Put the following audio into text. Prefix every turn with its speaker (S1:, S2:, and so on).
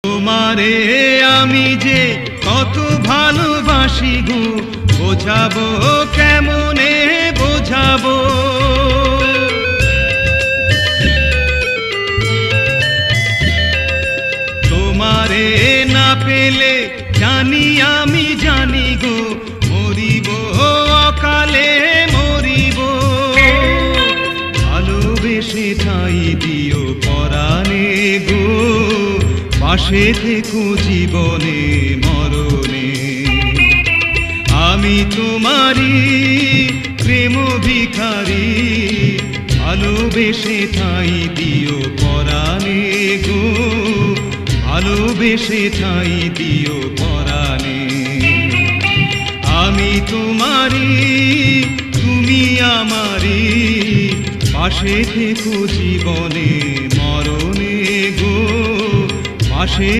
S1: তোমারে আমি যে কত ভালোবাসি গো, বোঝাবো কেমনে বোঝাবো। তোমারে না পেলে জানি আমি জানি গো, মরিব অকালে মরিব। ভালোবেসে ঠাই দিও পরাণে গো, পাশে থেকো জীবনে মরণে। আমি তোমারি প্রেম ভিখারি, ভালোবেসে ঠাই দিও পরাণে গো, ভালোবেসে ঠাই দিও পরাণে। আমি তোমারি তুমি আমারি, পাশে থেকো জীবনে মরণে গো, পাশে।